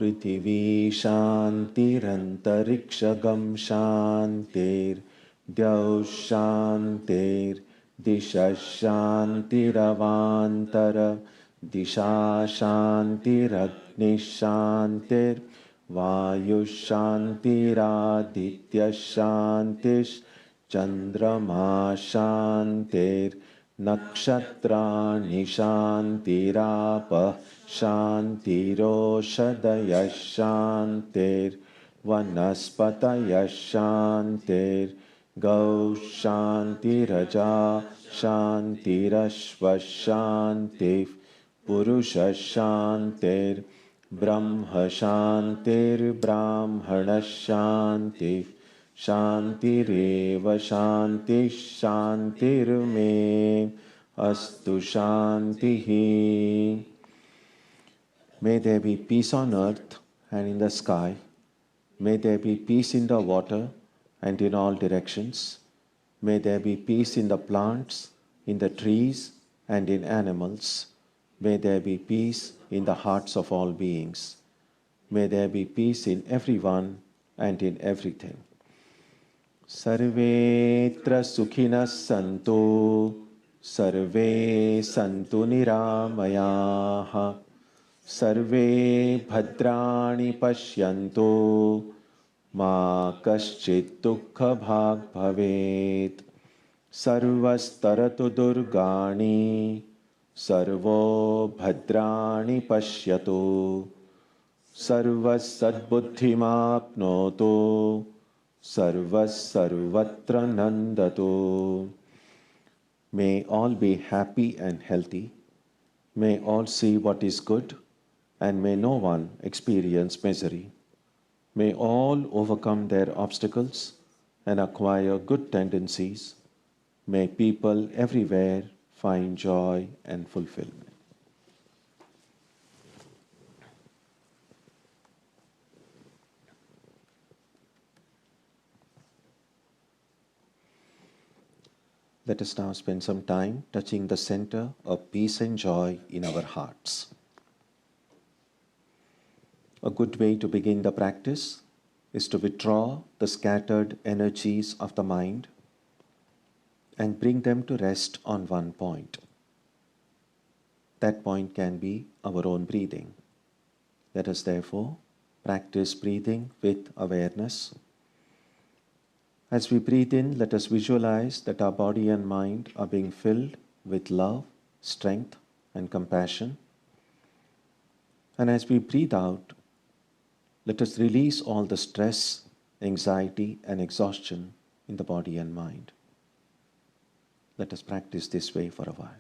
Prithvi Shantirantarikshagam Shantir Dyaus Shantir Disha Shantiravantara Disha Shantiragni Shantir Vayu Shantiraditya Shantish Chandrama Shantir Nakshatrani Shantirapa Shantiroshadaya Shantir Vanaspataya Shantir Gau Shantiraja Shantirashva Shantir Purusha Shantir Brahma Shantir Brahmana Shantir Shantireva Shanti Shantirme Astu Shantihi. May there be peace on earth and in the sky. May there be peace in the water and in all directions. May there be peace in the plants, in the trees, and in animals. May there be peace in the hearts of all beings. May there be peace in everyone and in everything. Sarvetra sukhinas santu, sarve santu niramayaha, sarve bhadrani pashyantu, ma kaschit dukkha bhag bhavet, sarvastaratu durgani, sarvo bhadrani pashyatu, sarvas sadbuddhimapnotu, sarvas sarvatra nandatu. May all be happy and healthy. May all see what is good, and may no one experience misery. May all overcome their obstacles and acquire good tendencies. May people everywhere find joy and fulfillment. Let us now spend some time touching the center of peace and joy in our hearts. A good way to begin the practice is to withdraw the scattered energies of the mind and bring them to rest on one point. That point can be our own breathing. Let us therefore practice breathing with awareness. As we breathe in, let us visualize that our body and mind are being filled with love, strength, and compassion. And as we breathe out, let us release all the stress, anxiety, and exhaustion in the body and mind. Let us practice this way for a while.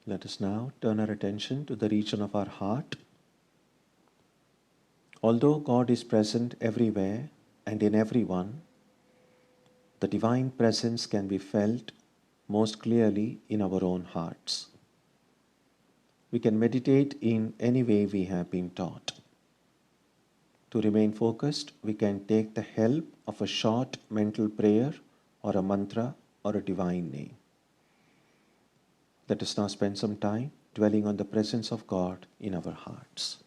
Let us now turn our attention to the region of our heart. Although God is present everywhere and in everyone, the divine presence can be felt most clearly in our own hearts. We can meditate in any way we have been taught. To remain focused, we can take the help of a short mental prayer or a mantra or a divine name. Let us now spend some time dwelling on the presence of God in our hearts.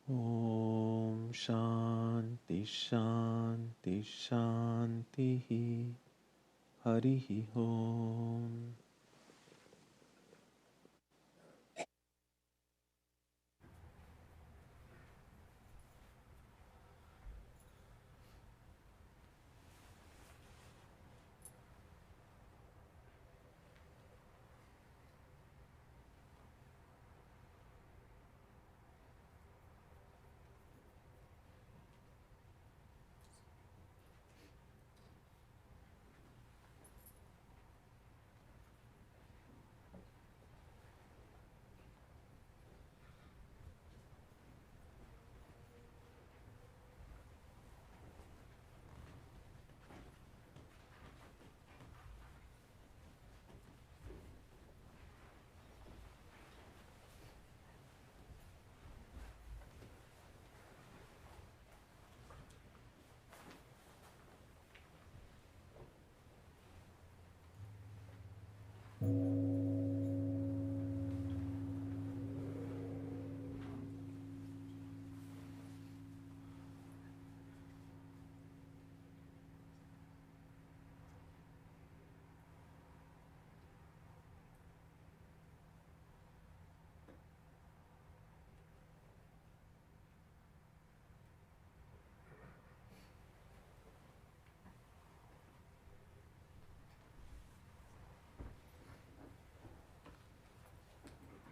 Om Shanti Shanti Shanti Harihi Om.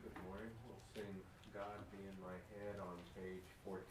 Good morning. We'll sing God Be in My Head on page 14.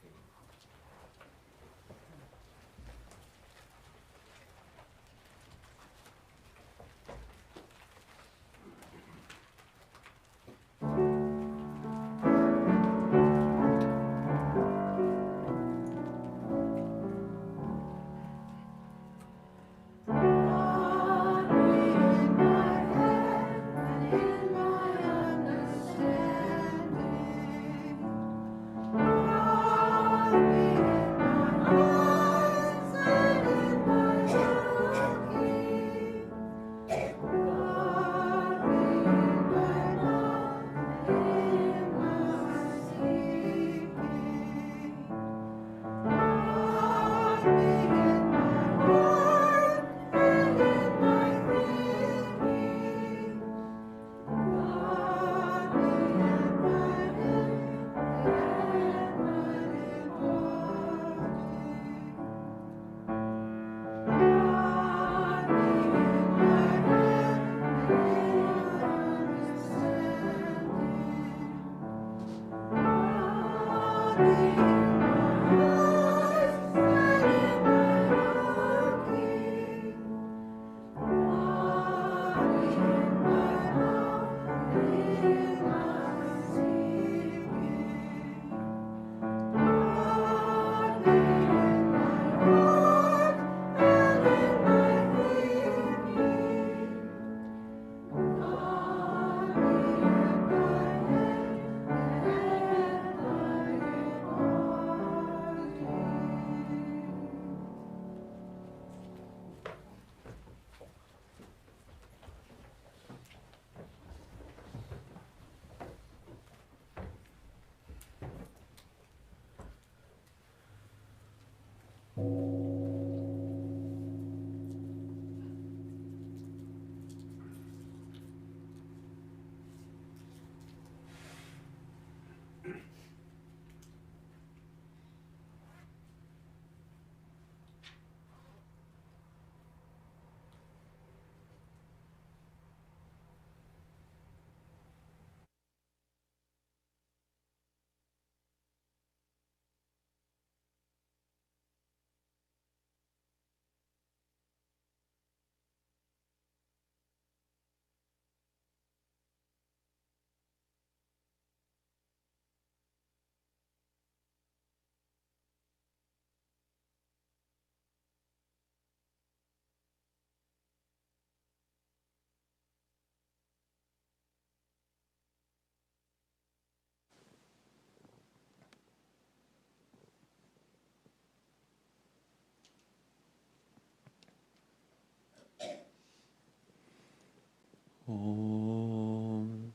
Om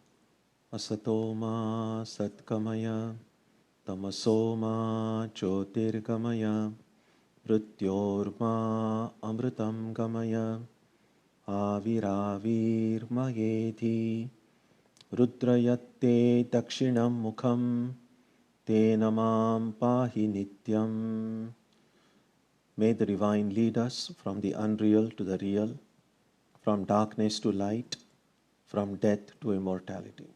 Asatoma Satkamaya Tamasoma Jyotirgamaya Mrityorma Amritam Gamaya Aviravirmayeti Rudrayatte Dakshinam Mukham Te Namam Pahi Nityam. May the Divine lead us from the unreal to the real, from darkness to light, from death to immortality.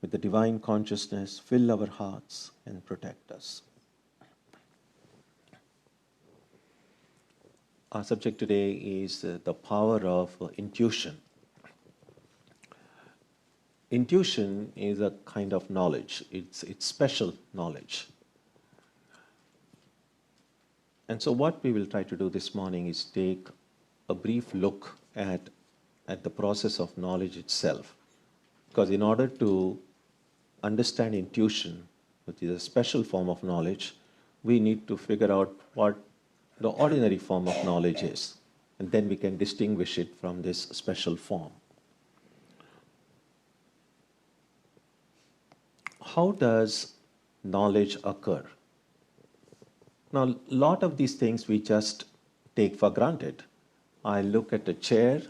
With the Divine Consciousness, fill our hearts and protect us. Our subject today is the power of intuition. Intuition is a kind of knowledge. It's special knowledge. And so what we will try to do this morning is take a brief look at the process of knowledge itself. Because in order to understand intuition, which is a special form of knowledge, we need to figure out what the ordinary form of knowledge is. And then we can distinguish it from this special form. How does knowledge occur? Now, a lot of these things we just take for granted. I look at a chair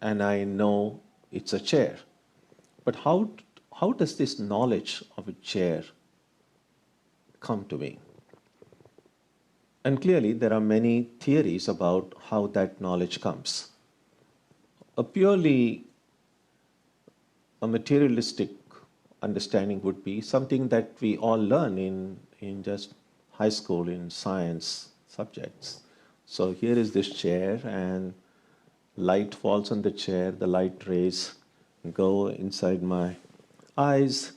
and I know it's a chair. But how does this knowledge of a chair come to me? And clearly, there are many theories about how that knowledge comes. A materialistic understanding would be something that we all learn in just high school in science subjects. So here is this chair and light falls on the chair, the light rays go inside my eyes,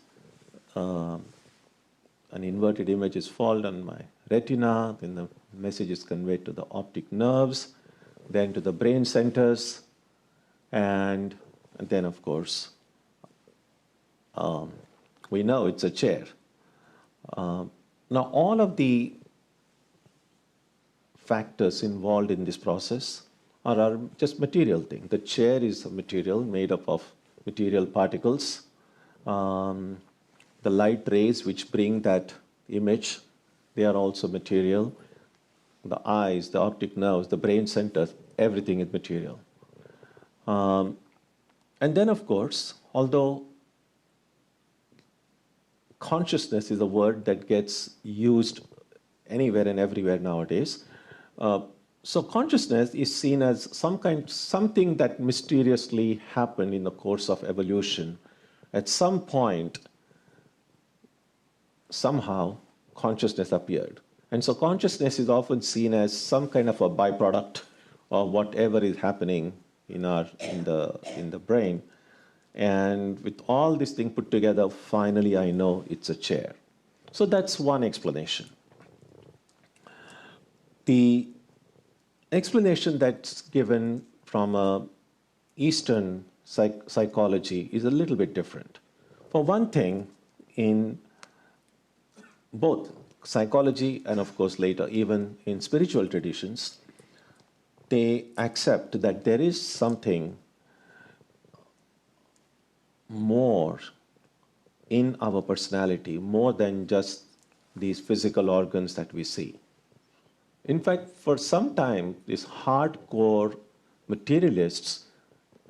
an inverted image is fallen on my retina, then the message is conveyed to the optic nerves, then to the brain centers, and then of course we know it's a chair. Now all of the factors involved in this process are just material things. The chair is a material made up of material particles. The light rays which bring that image, they are also material. The eyes, the optic nerves, the brain centers, everything is material. And then of course, although consciousness is a word that gets used anywhere and everywhere nowadays, so consciousness is seen as something that mysteriously happened in the course of evolution. At some point, somehow, consciousness appeared. And so consciousness is often seen as some kind of a byproduct of whatever is happening in the brain. And with all this thing put together, finally I know it's a chair. So that's one explanation. The explanation that's given from Eastern psychology is a little bit different. For one thing, in both psychology and of course later even in spiritual traditions, they accept that there is something more in our personality, more than just these physical organs that we see. In fact, for some time, these hardcore materialists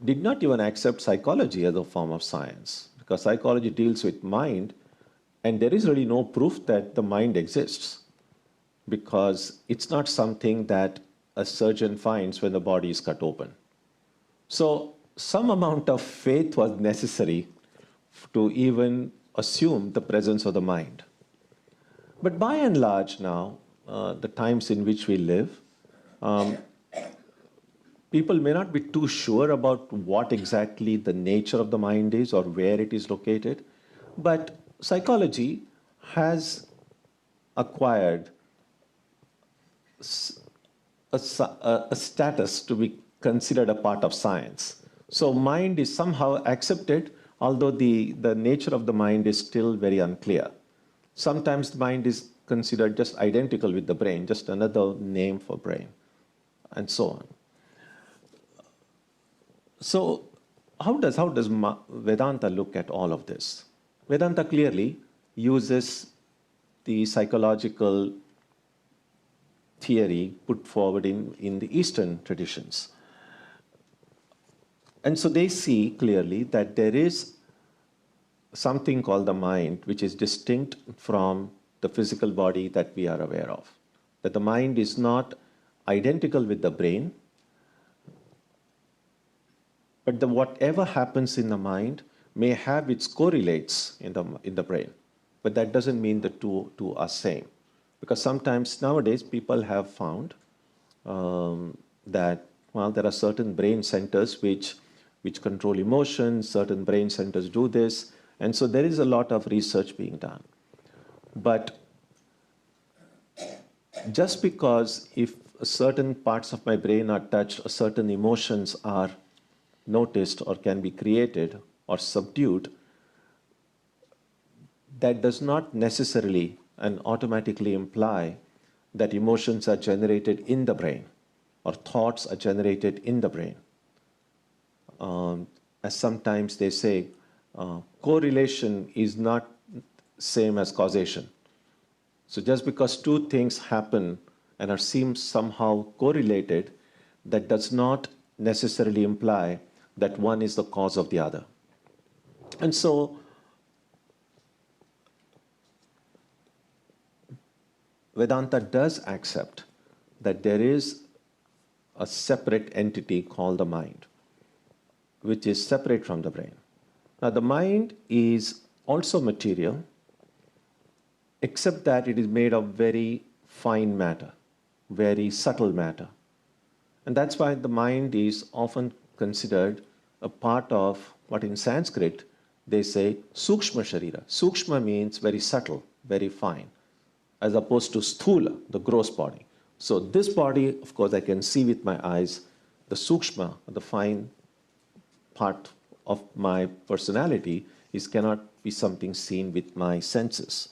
did not even accept psychology as a form of science, because psychology deals with mind, and there is really no proof that the mind exists, because it's not something that a surgeon finds when the body is cut open. So some amount of faith was necessary to even assume the presence of the mind. But by and large now, the times in which we live, people may not be too sure about what exactly the nature of the mind is or where it is located, but psychology has acquired a status to be considered a part of science. So mind is somehow accepted, although the nature of the mind is still very unclear. Sometimes the mind is considered just identical with the brain, just another name for brain, and so on. So how does Vedanta look at all of this? Vedanta clearly uses the psychological theory put forward in the Eastern traditions. And so they see clearly that there is something called the mind, which is distinct from the physical body that we are aware of. That the mind is not identical with the brain, but whatever happens in the mind may have its correlates in the brain. But that doesn't mean the two are same. Because sometimes nowadays people have found that, well, there are certain brain centers which control emotions, certain brain centers do this, and so there is a lot of research being done. But just because if certain parts of my brain are touched, certain emotions are noticed or can be created or subdued, that does not necessarily and automatically imply that emotions are generated in the brain or thoughts are generated in the brain. As sometimes they say, correlation is not same as causation. So just because two things happen and are seem somehow correlated, that does not necessarily imply that one is the cause of the other. And so Vedanta does accept that there is a separate entity called the mind, which is separate from the brain. Now, the mind is also material, except that it is made of very fine matter, very subtle matter. And that's why the mind is often considered a part of what in Sanskrit they say Sukshma Sharira. Sukshma means very subtle, very fine, as opposed to Sthula, the gross body. So this body, of course, I can see with my eyes. The Sukshma, the fine part of my personality, cannot be something seen with my senses.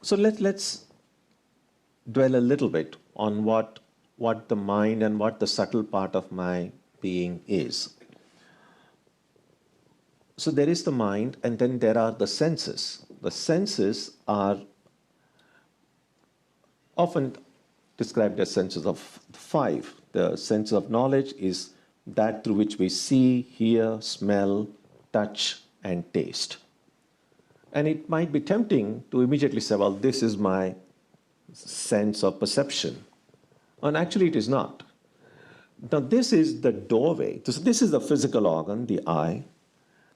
So let's dwell a little bit on what the mind and what the subtle part of my being is. So there is the mind, and then there are the senses. The senses are often described as senses of five. The sense of knowledge is that through which we see, hear, smell, touch, and taste. And it might be tempting to immediately say, well, this is my sense of perception. And actually it is not. Now this is the doorway. This is the physical organ, the eye,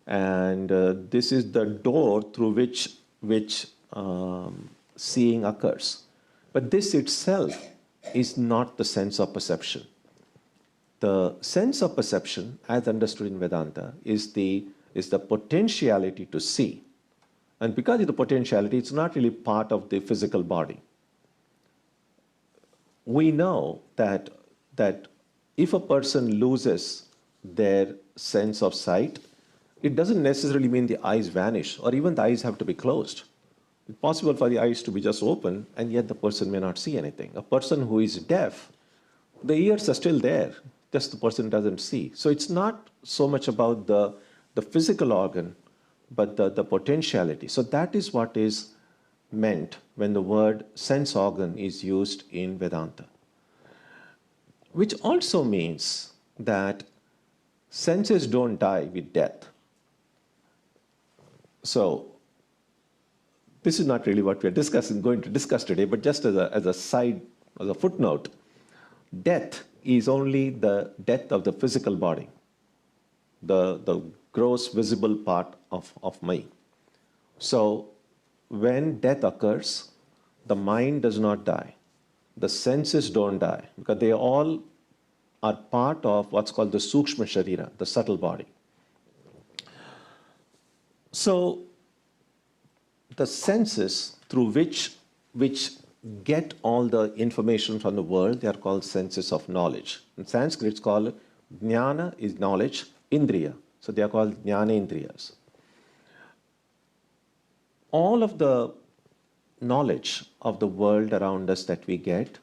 and this is the door through which seeing occurs. But this itself is not the sense of perception. The sense of perception, as understood in Vedanta, is the potentiality to see. And because of the potentiality, it's not really part of the physical body. We know that if a person loses their sense of sight, it doesn't necessarily mean the eyes vanish, or even the eyes have to be closed. It's possible for the eyes to be just open, and yet the person may not see anything. A person who is deaf, the ears are still there, just the person doesn't see. So it's not so much about the physical organ, but the potentiality. So that is what is meant when the word sense organ is used in Vedanta. Which also means that senses don't die with death. So this is not really what we're going to discuss today, but just as a footnote, death is only the death of the physical body, the gross visible part of me. So when death occurs, the mind does not die. The senses don't die, because they all are part of what's called the Sukshma Sharira, the subtle body. So the senses through which get all the information from the world, they are called senses of knowledge. In Sanskrit, it's called jnana is knowledge, indriya. So they are called jnana indriyas. All of the knowledge of the world around us that we get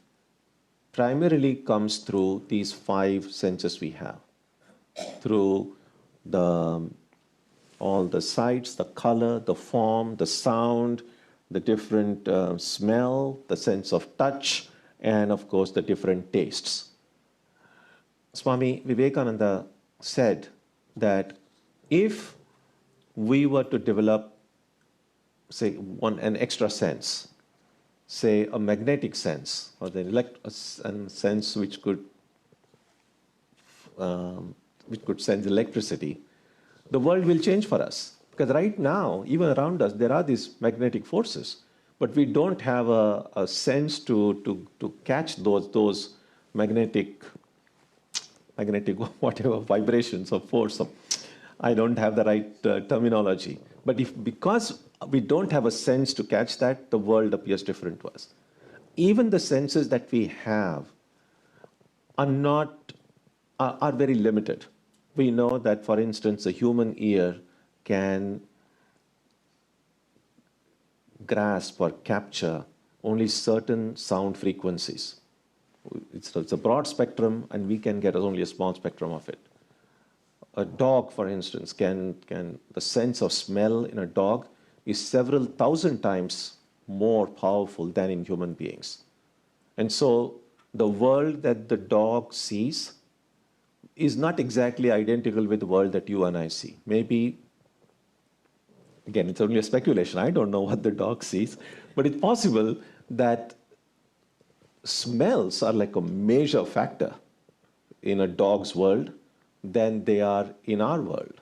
primarily comes through these five senses we have. Through the all the sights, the color, the form, the sound, the different smell, the sense of touch, and of course the different tastes. Swami Vivekananda said that if we were to develop, say, an extra sense, say a magnetic sense, or a sense which could sense electricity, the world will change for us. Because right now, even around us, there are these magnetic forces, but we don't have a sense to catch those magnetic whatever vibrations or force. I don't have the right terminology. But because we don't have a sense to catch that, the world appears different to us. Even the senses that we have are very limited. We know that, for instance, a human ear can grasp or capture only certain sound frequencies. It's a broad spectrum, and we can get only a small spectrum of it. A dog, for instance, the sense of smell in a dog is several thousand times more powerful than in human beings. And so the world that the dog sees is not exactly identical with the world that you and I see. Maybe, again, it's only a speculation. I don't know what the dog sees, but it's possible that smells are like a major factor in a dog's world than they are in our world.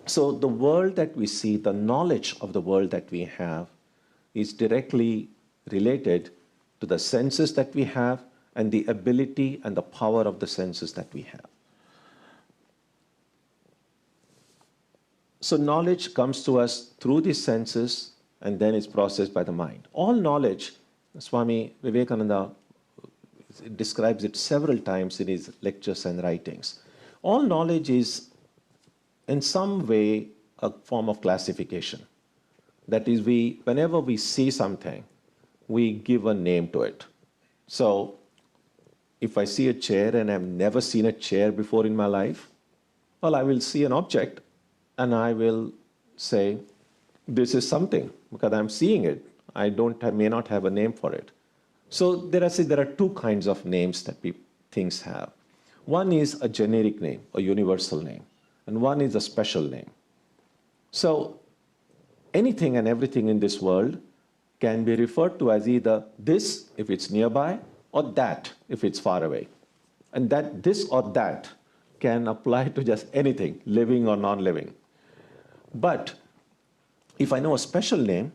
So the world that we see, the knowledge of the world that we have, is directly related to the senses that we have and the ability and the power of the senses that we have. So knowledge comes to us through these senses, and then it's processed by the mind. All knowledge, Swami Vivekananda describes it several times in his lectures and writings. All knowledge is in some way a form of classification. That is, whenever we see something, we give a name to it. So if I see a chair and I've never seen a chair before in my life, well, I will see an object and I will say, this is something, because I'm seeing it. I may not have a name for it. So there are two kinds of names that things have. One is a generic name, a universal name, and one is a special name. So anything and everything in this world can be referred to as either this if it's nearby, or that if it's far away. And that this or that can apply to just anything, living or non-living. But if I know a special name,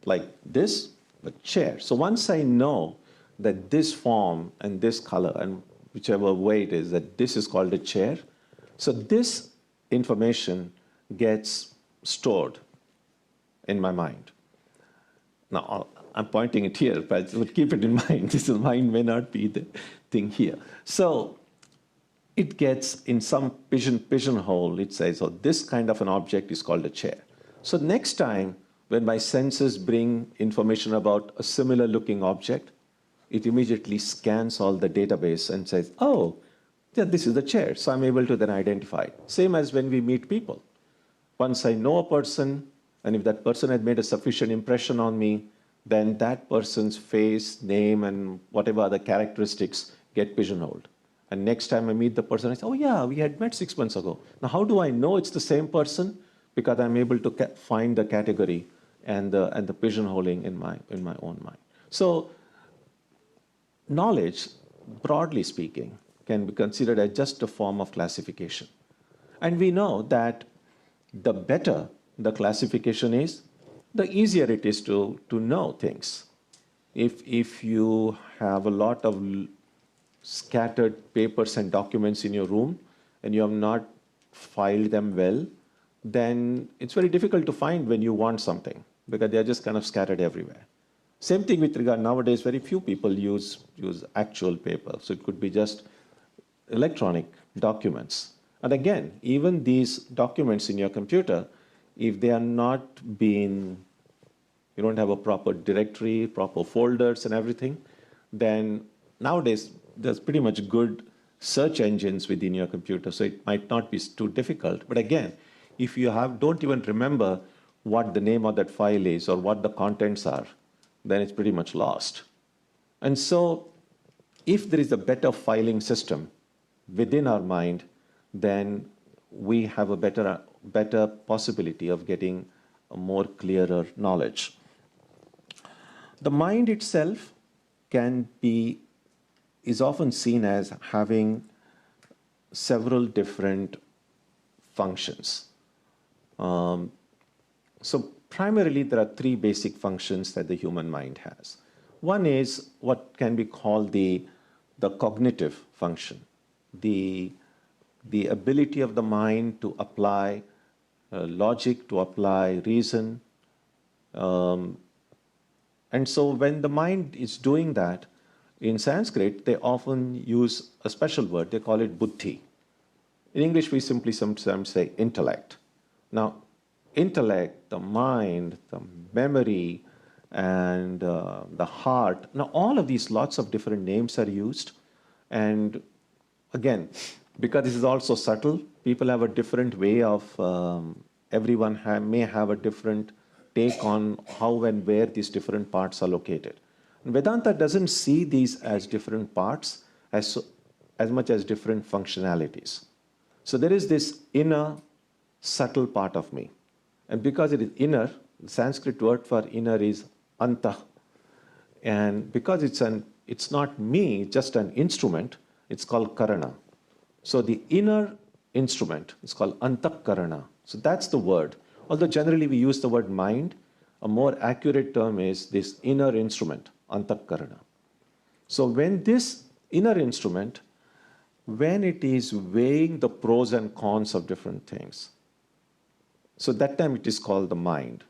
like this, the chair. So once I know that this form and this color and whichever way it is, that this is called a chair, so this information gets stored in my mind. Now, I'm pointing it here, but keep it in mind. This mind may not be the thing here. So it gets in some pigeonhole, it says, oh, this kind of an object is called a chair. So next time, when my senses bring information about a similar looking object, it immediately scans all the database and says, oh, yeah, this is the chair. So I'm able to then identify it. Same as when we meet people. Once I know a person, and if that person had made a sufficient impression on me, then that person's face, name, and whatever other characteristics get pigeonholed. And next time I meet the person, I say, oh yeah, we had met 6 months ago. Now how do I know it's the same person? Because I'm able to find the category and the pigeonholing in my own mind. So knowledge, broadly speaking, can be considered as just a form of classification. And we know that the better the classification is, the easier it is to know things. If you have a lot of scattered papers and documents in your room and you have not filed them well, then it's very difficult to find when you want something, because they're just kind of scattered everywhere. Same thing with regard, nowadays very few people use actual paper, so it could be just electronic documents. And again, even these documents in your computer, if they are not being, you don't have a proper directory, proper folders and everything, then nowadays there's pretty much good search engines within your computer, so it might not be too difficult. But again, if you don't even remember what the name of that file is or what the contents are, then it's pretty much lost. And so if there is a better filing system within our mind, then we have a better possibility of getting a more clearer knowledge. The mind itself is often seen as having several different functions. So primarily there are three basic functions that the human mind has. One is what can be called the cognitive function, the ability of the mind to apply logic, to apply reason. And so when the mind is doing that, in Sanskrit, they often use a special word. They call it buddhi. In English, we simply sometimes say intellect. Now, intellect, the mind, the memory, and the heart, now all of these, lots of different names are used. And again, because this is also subtle, people have a different way of, everyone may have a different take on how and where these different parts are located. And Vedanta doesn't see these as different parts as much as different functionalities. So there is this inner, subtle part of me. And because it is inner, the Sanskrit word for inner is anta. And because it's not me, just an instrument, it's called karana. So the inner instrument is called antakarana. So that's the word. Although generally we use the word mind, a more accurate term is this inner instrument, antakarana. So when this inner instrument, when it is weighing the pros and cons of different things, so that time it is called the mind.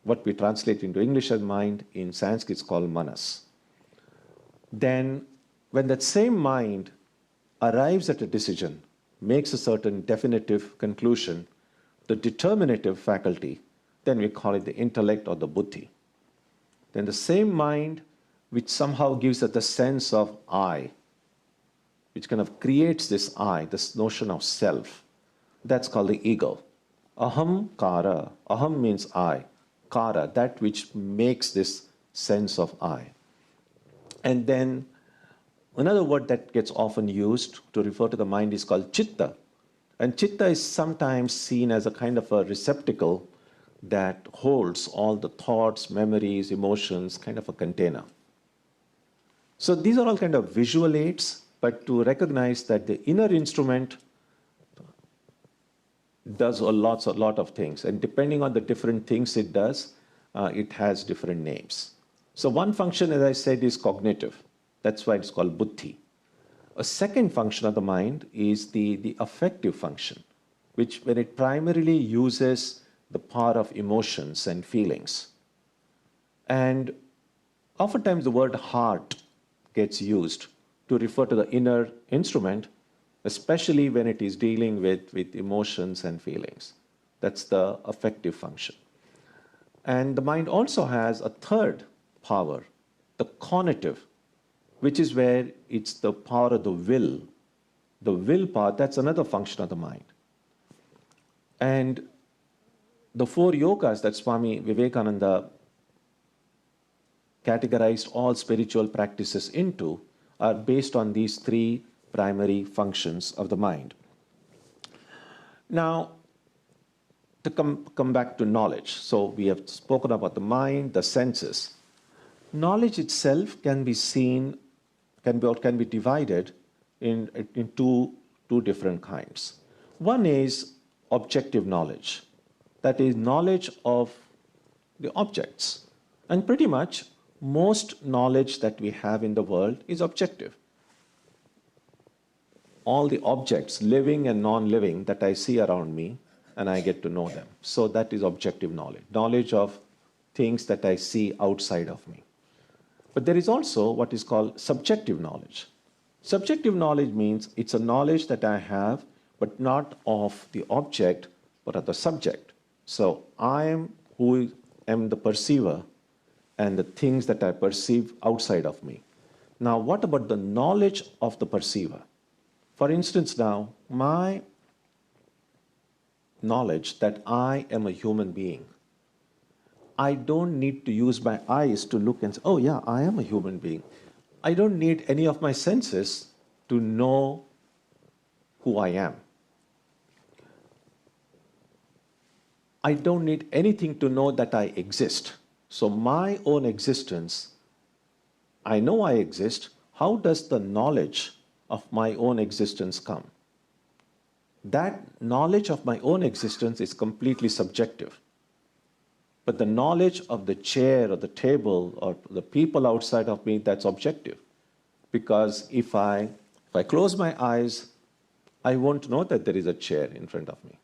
What we translate into English as mind, in Sanskrit it's called manas. Then when that same mind arrives at a decision, makes a certain definitive conclusion, the determinative faculty, then we call it the intellect or the buddhi. Then the same mind which somehow gives us the sense of I, which kind of creates this I, this notion of self, that's called the ego. Aham kara. Aham means I. Kara, that which makes this sense of I. And then another word that gets often used to refer to the mind is called chitta. And chitta is sometimes seen as a kind of a receptacle that holds all the thoughts, memories, emotions, kind of a container. So these are all kind of visual aids, but to recognize that the inner instrument does a lot of things. And depending on the different things it does, it has different names. So one function, as I said, is cognitive. That's why it's called buddhi. A second function of the mind is the affective function, which when it primarily uses the power of emotions and feelings. And oftentimes the word heart gets used to refer to the inner instrument, especially when it is dealing with emotions and feelings. That's the affective function. And the mind also has a third power, the cognitive, which is where it's the power of the will. The will power, that's another function of the mind. And the four yogas that Swami Vivekananda categorized all spiritual practices into are based on these three primary functions of the mind. Now, to come back to knowledge. So we have spoken about the mind, the senses. Knowledge itself can be seen, can be divided in two different kinds. One is objective knowledge. That is knowledge of the objects. And pretty much most knowledge that we have in the world is objective. All the objects, living and non-living, that I see around me, and I get to know them. So that is objective knowledge. Knowledge of things that I see outside of me. But there is also what is called subjective knowledge. Subjective knowledge means it's a knowledge that I have, but not of the object, but of the subject. So I am who am the perceiver and the things that I perceive outside of me. Now, what about the knowledge of the perceiver? For instance, now, my knowledge that I am a human being. I don't need to use my eyes to look and say, oh yeah, I am a human being. I don't need any of my senses to know who I am. I don't need anything to know that I exist. So my own existence, I know I exist. How does the knowledge of my own existence come? That knowledge of my own existence is completely subjective. But the knowledge of the chair or the table or the people outside of me, that's objective. Because if I close my eyes, I won't know that there is a chair in front of me.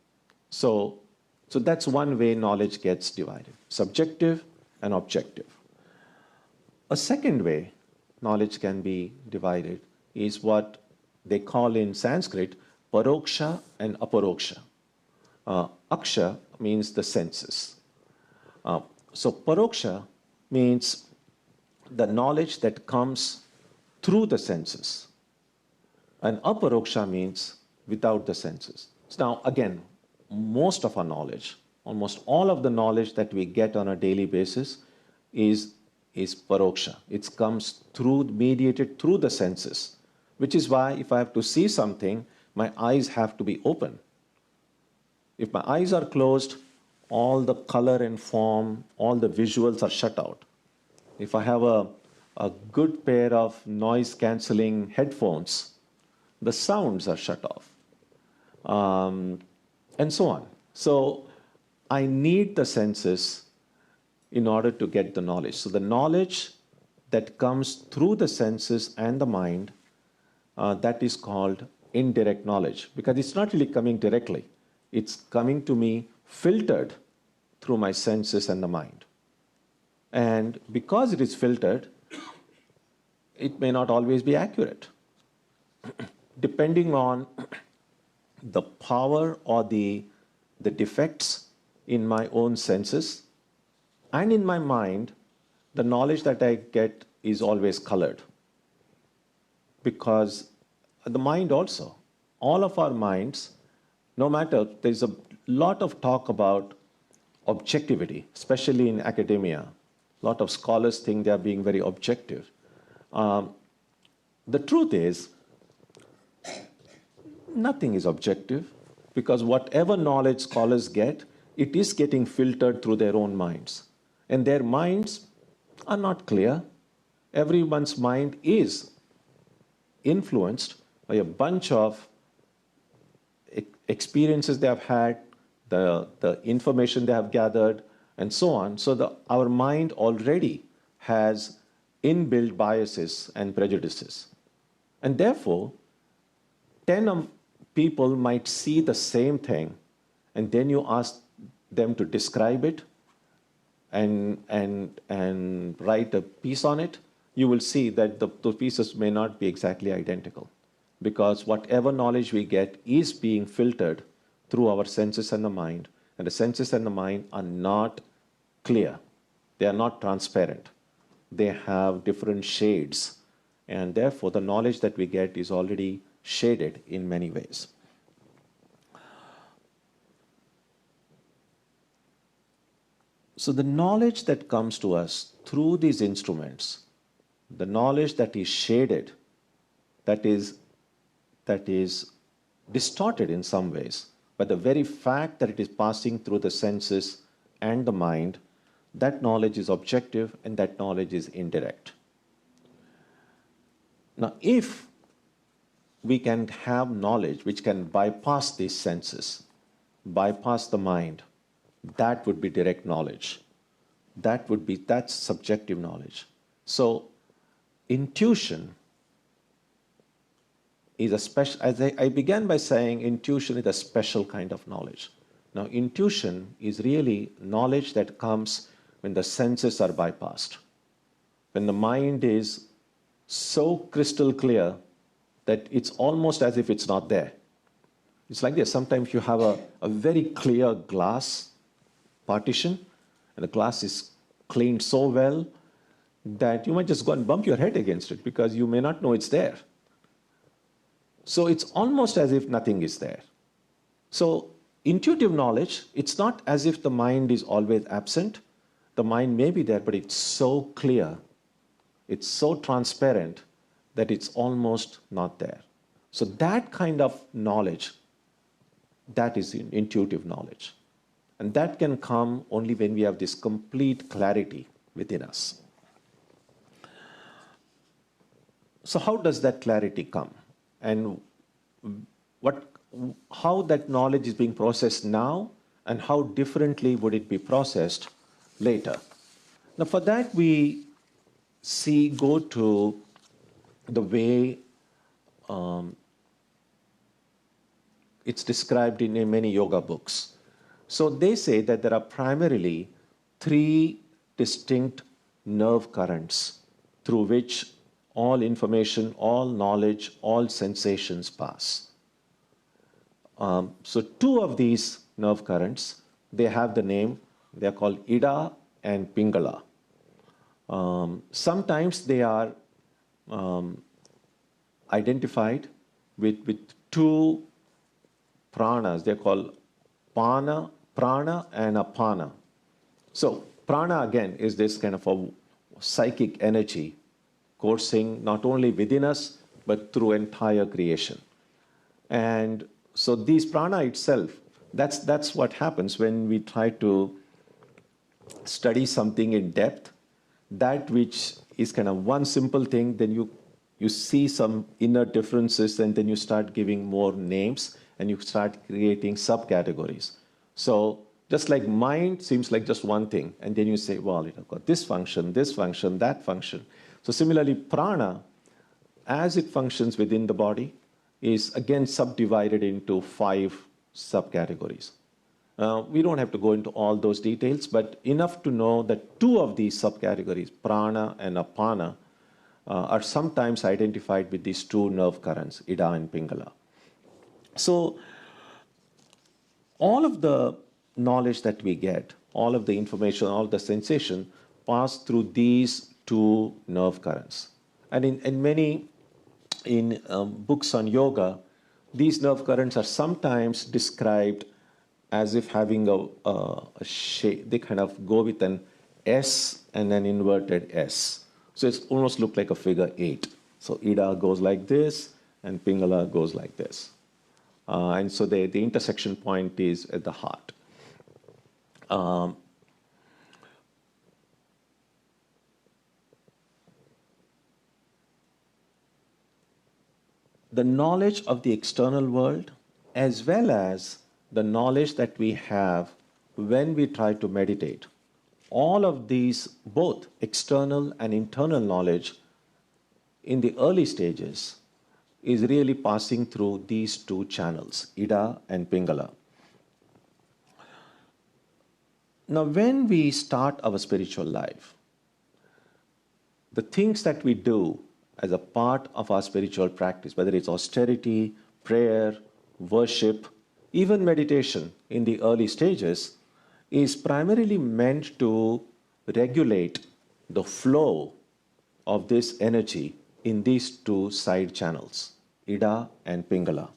So that's one way knowledge gets divided, subjective and objective. A second way knowledge can be divided is what they call in Sanskrit paroksha and aparoksha. Aksha means the senses. So paroksha means the knowledge that comes through the senses. And aparoksha means without the senses. So now again, most of our knowledge, almost all of the knowledge that we get on a daily basis is paroksha. It comes through, mediated through the senses, which is why if I have to see something, my eyes have to be open. If my eyes are closed, all the color and form, all the visuals are shut out. If I have a good pair of noise-canceling headphones, the sounds are shut off, and so on. So I need the senses in order to get the knowledge. So the knowledge that comes through the senses and the mind, that is called indirect knowledge, because it's not really coming directly. It's coming to me filtered through my senses and the mind. And because it is filtered, it may not always be accurate. Depending on the power or the defects in my own senses and in my mind, the knowledge that I get is always colored. Because the mind also, all of our minds, no matter, there's a lot of talk about objectivity, especially in academia. A lot of scholars think they are being very objective. The truth is, nothing is objective, because whatever knowledge scholars get, it is getting filtered through their own minds. And their minds are not clear. Everyone's mind is influenced by a bunch of experiences they have had, the information they have gathered, and so on. So our mind already has inbuilt biases and prejudices. And therefore, 10 people might see the same thing, and then you ask them to describe it and write a piece on it, you will see that those pieces may not be exactly identical, because whatever knowledge we get is being filtered through our senses and the mind, and the senses and the mind are not clear. They are not transparent. They have different shades, and therefore the knowledge that we get is already shaded in many ways. So the knowledge that comes to us through these instruments, the knowledge that is shaded, that is distorted in some ways, but the very fact that it is passing through the senses and the mind, that knowledge is objective and that knowledge is indirect. Now, if we can have knowledge which can bypass these senses, bypass the mind, that would be direct knowledge. That's subjective knowledge. So intuition is a special, as I began by saying, intuition is a special kind of knowledge. Now, intuition is really knowledge that comes when the senses are bypassed, when the mind is so crystal clear that it's almost as if it's not there. It's like this. Sometimes you have a very clear glass partition, and the glass is cleaned so well that you might just go and bump your head against it because you may not know it's there. So it's almost as if nothing is there. So intuitive knowledge, it's not as if the mind is always absent. The mind may be there, but it's so clear, it's so transparent that it's almost not there. So that kind of knowledge, that is intuitive knowledge. And that can come only when we have this complete clarity within us. So how does that clarity come? And how that knowledge is being processed now, and how differently would it be processed later? Now for that we go to the way it's described in many yoga books. So they say that there are primarily 3 distinct nerve currents through which all information, all knowledge, all sensations pass. So 2 of these nerve currents, they have the name, they are called Ida and Pingala. Sometimes they are identified with 2 pranas. They're called prana and apana. So prana again is this kind of a psychic energy coursing not only within us but through entire creation. And so these prana itself, that's what happens when we try to study something in depth. That which is kind of one simple thing, then you see some inner differences, and then you start giving more names and you start creating subcategories. So just like mind seems like just one thing, and then you say, well, it has got this function, that function. So similarly, prana, as it functions within the body, is again subdivided into 5 subcategories. We don't have to go into all those details, but enough to know that 2 of these subcategories, prana and apana, are sometimes identified with these 2 nerve currents, Ida and Pingala. So all of the knowledge that we get, all of the information, all the sensation pass through these 2 nerve currents. And in many books on yoga, these nerve currents are sometimes described as if having a shape. They kind of go with an S and an inverted S. So it's almost look like a figure 8. So Ida goes like this and Pingala goes like this. And so the intersection point is at the heart. The knowledge of the external world, as well as the knowledge that we have when we try to meditate, all of these, both external and internal knowledge in the early stages, is really passing through these 2 channels, Ida and Pingala. Now, when we start our spiritual life, the things that we do as a part of our spiritual practice, whether it's austerity, prayer, worship, even meditation in the early stages, is primarily meant to regulate the flow of this energy in these 2 side channels, Ida and Pingala,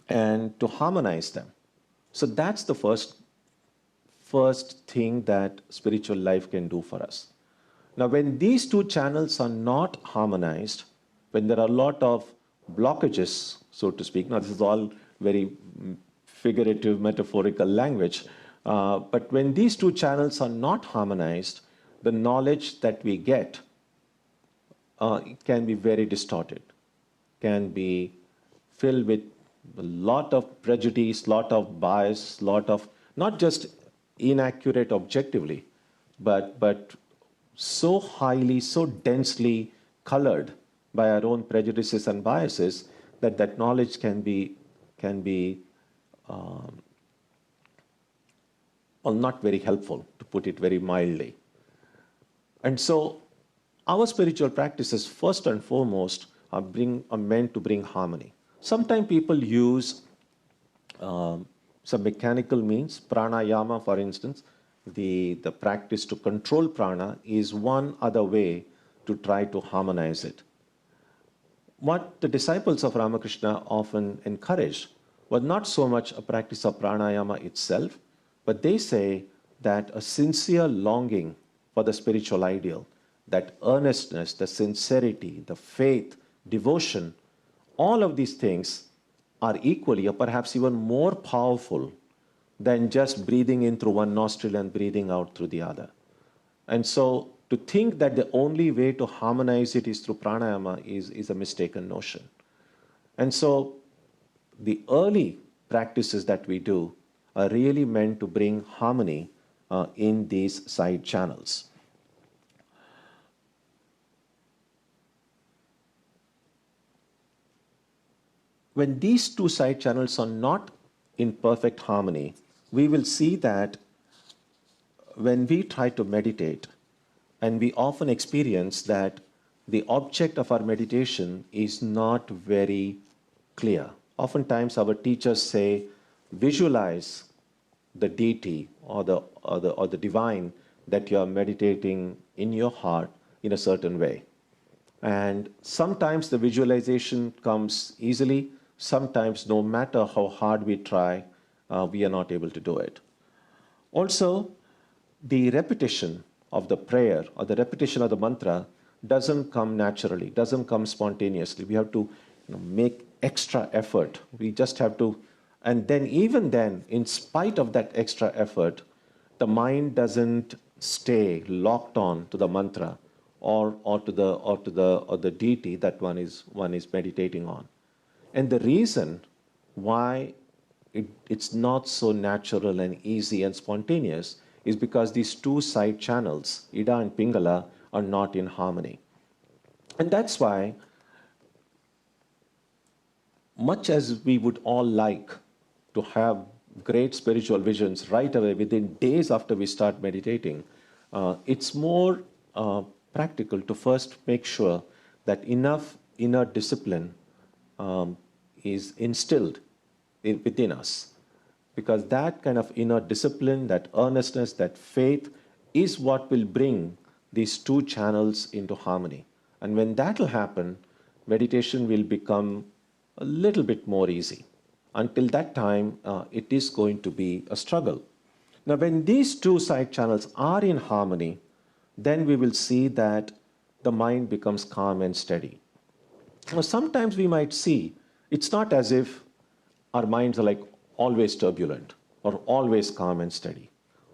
and to harmonize them. So that's the first thing that spiritual life can do for us. Now, when these 2 channels are not harmonized, when there are a lot of blockages, so to speak, now this is all very figurative, metaphorical language, but when these 2 channels are not harmonized, the knowledge that we get can be very distorted, can be filled with a lot of prejudice, lot of bias, lot of not just inaccurate objectively, but so highly, so densely colored by our own prejudices and biases that knowledge can be not very helpful, to put it very mildly. And so our spiritual practices, first and foremost, are meant to bring harmony. Sometimes people use some mechanical means. Pranayama, for instance, the practice to control prana is one other way to try to harmonize it. What the disciples of Ramakrishna often encourage was not so much a practice of pranayama itself, but they say that a sincere longing for the spiritual ideal, that earnestness, the sincerity, the faith, devotion, all of these things are equally or perhaps even more powerful than just breathing in through one nostril and breathing out through the other. And so to think that the only way to harmonize it is through pranayama is a mistaken notion. And so the early practices that we do are really meant to bring harmony in these side channels. When these two side channels are not in perfect harmony, we will see that when we try to meditate, and we often experience that the object of our meditation is not very clear. Oftentimes our teachers say, visualize the deity or the divine that you are meditating in your heart in a certain way. And sometimes the visualization comes easily, sometimes no matter how hard we try, we are not able to do it. Also, the repetition of the prayer or the repetition of the mantra doesn't come naturally, doesn't come spontaneously. We have to make extra effort. We just have to, and then even then, in spite of that extra effort, the mind doesn't stay locked on to the mantra or to the deity that one is meditating on. And the reason why it's not so natural and easy and spontaneous is because these two side channels, Ida and Pingala, are not in harmony. And that's why, much as we would all like to have great spiritual visions right away within days after we start meditating, it's more practical to first make sure that enough inner discipline is instilled within us. Because that kind of inner discipline, that earnestness, that faith is what will bring these two channels into harmony. And when that will happen, meditation will become a little bit more easy. Until that time, it is going to be a struggle. Now, when these two side channels are in harmony, then we will see that the mind becomes calm and steady. Now, sometimes we might see it's not as if our minds are like always turbulent or always calm and steady.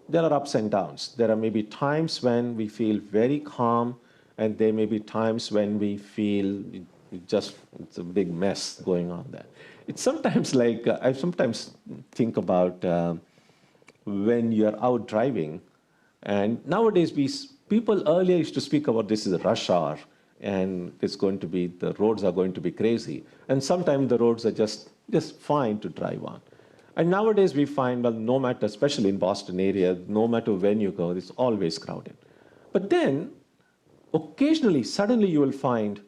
There are ups and downs. There are maybe times when we feel very calm, and there may be times when we feel it's a big mess going on there. It's sometimes like, I sometimes think about when you're out driving, and nowadays people earlier used to speak about this is a rush hour, and the roads are going to be crazy. And sometimes the roads are just fine to drive on. And nowadays we find, well, no matter, especially in Boston area, no matter when you go, it's always crowded. But then, occasionally, suddenly you will find,